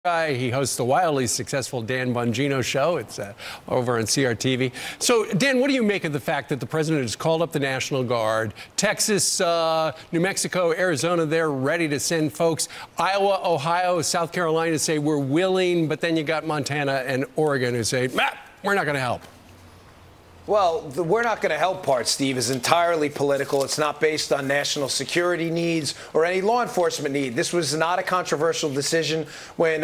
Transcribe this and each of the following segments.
He hosts the wildly successful Dan Bongino show. It's over on CRTV. So, Dan, what do you make of the fact that the president has called up the National Guard? Texas, New Mexico, Arizona, they're ready to send folks. Iowa, Ohio, South Carolina say we're willing, but then you got Montana and Oregon who say, we're not going to help. Well, the we're not going to help part, Steve, is entirely political. It's not based on national security needs or any law enforcement need. This was not a controversial decision when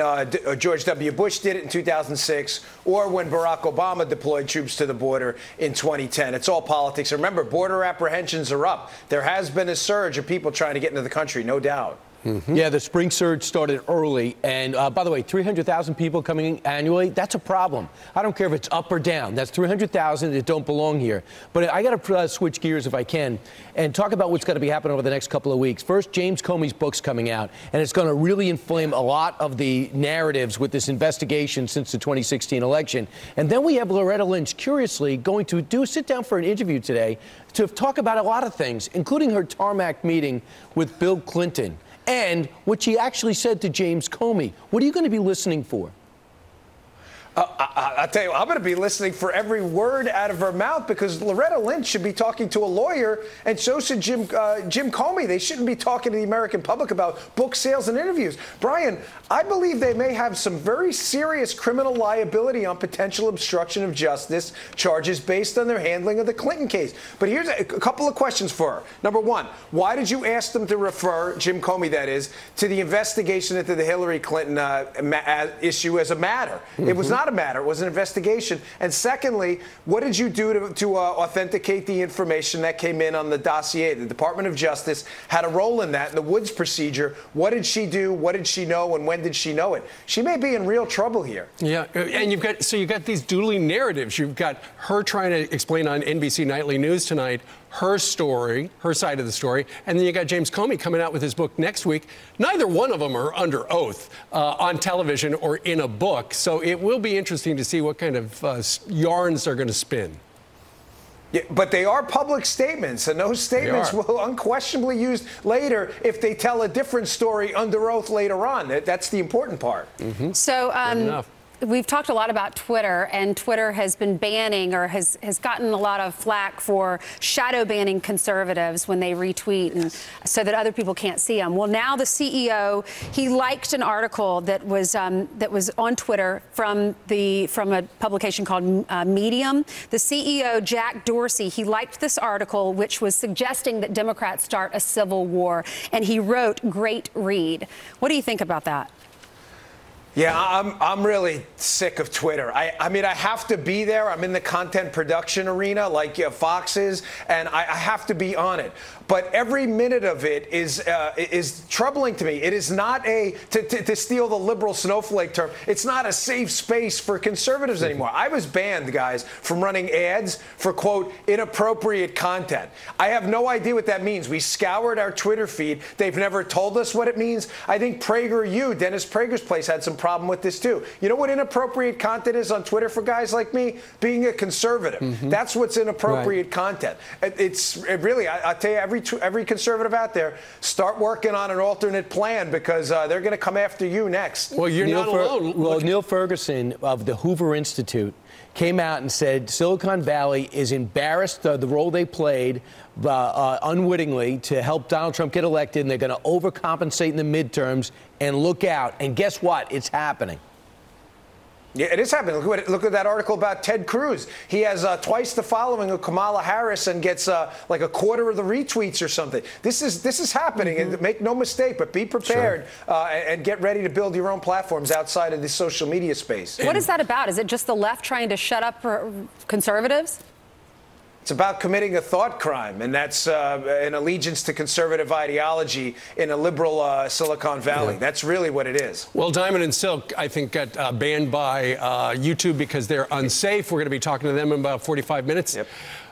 George W. Bush did it in 2006 or when Barack Obama deployed troops to the border in 2010. It's all politics. Remember, border apprehensions are up. There has been a surge of people trying to get into the country, no doubt. Yeah, the spring surge started early. And by the way, 300,000 people coming in annually, that's a problem. I don't care if it's up or down. That's 300,000 that don't belong here. But I got to switch gears if I can and talk about what's going to be happening over the next couple of weeks. First, James Comey's book's coming out, and it's going to really inflame a lot of the narratives with this investigation since the 2016 election. And then we have Loretta Lynch, curiously, going to sit down for an interview today to talk about a lot of things, including her tarmac meeting with Bill Clinton. And what she actually said to James Comey. What are you going to be listening for? I'll tell you, I'm going to be listening for every word out of her mouth because Loretta Lynch should be talking to a lawyer, and so should Jim Comey. They shouldn't be talking to the American public about book sales and interviews. Brian, I believe they may have some very serious criminal liability on potential obstruction of justice charges based on their handling of the Clinton case. But here's a couple of questions for her. Number one, why did you ask them to refer, Jim Comey that is, to the investigation into the Hillary Clinton issue as a matter? It was not a matter. It was an investigation. And secondly, what did you do to authenticate the information that came in on the dossier? The Department of Justice had a role in that in the Woods procedure. What did she do? What did she know? And when did she know it? She may be in real trouble here. Yeah. And you've got these dueling narratives. You've got her trying to explain on NBC Nightly News tonight her story, her side of the story, and then you got James Comey coming out with his book next week. Neither one of them are under oath on television or in a book, so it will be interesting to see what kind of yarns they're going to spin. Yeah, but they are public statements, and those statements will unquestionably be used later if they tell a different story under oath later on. That's the important part. So, we've talked a lot about Twitter, and Twitter has been banning or has gotten a lot of flack for shadow banning conservatives when they retweet and so that other people can't see them. Well, now the CEO, he liked an article that was on Twitter from a publication called Medium. The CEO, Jack Dorsey, he liked this article, which was suggesting that Democrats start a civil war, and he wrote, "Great read." What do you think about that? Yeah, I'm really sick of Twitter. I mean, I have to be there. I'm in the content production arena like Fox is, and I have to be on it. But every minute of it is troubling to me. It is not to steal the liberal snowflake term, it's not a safe space for conservatives anymore. I was banned, guys, from running ads for, quote, inappropriate content. I have no idea what that means. We scoured our Twitter feed. They've never told us what it means. I think PragerU, Dennis Prager's place, had some problem with this too. You know what inappropriate content is on Twitter for guys like me? Being a conservative. That's what's inappropriate content. It's really, I tell you, every conservative out there, start working on an alternate plan because they're going to come after you next. Well, you're not alone. Well, Neil Ferguson of the Hoover Institute came out and said Silicon Valley is embarrassed the role they played unwittingly to help Donald Trump get elected, and they're going to overcompensate in the midterms, and look out. And guess what? It's happening. Yeah, it is happening. Look at that article about Ted Cruz. He has twice the following of Kamala Harris and gets like a quarter of the retweets or something. This is happening, and make no mistake, but be prepared and get ready to build your own platforms outside of the social media space. What is that about? Is it just the left trying to shut up conservatives? It's about committing a thought crime, and that's an allegiance to conservative ideology in a liberal Silicon Valley. That's really what it is. Well, Diamond and Silk, I think, got banned by YouTube because they're unsafe. We're going to be talking to them in about 45 minutes.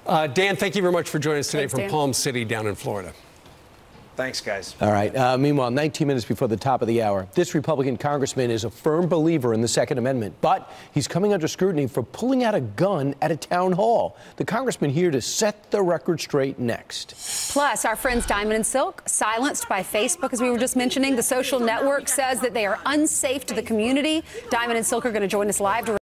Dan, thank you very much for joining us today from Palm City down in Florida. Thanks, guys. All right. Meanwhile, 19 minutes before the top of the hour, this Republican congressman is a firm believer in the Second Amendment, but he's coming under scrutiny for pulling out a gun at a town hall. The congressman here to set the record straight next. Plus, our friends Diamond and Silk, silenced by Facebook, as we were just mentioning. The social network says that they are unsafe to the community. Diamond and Silk are going to join us live to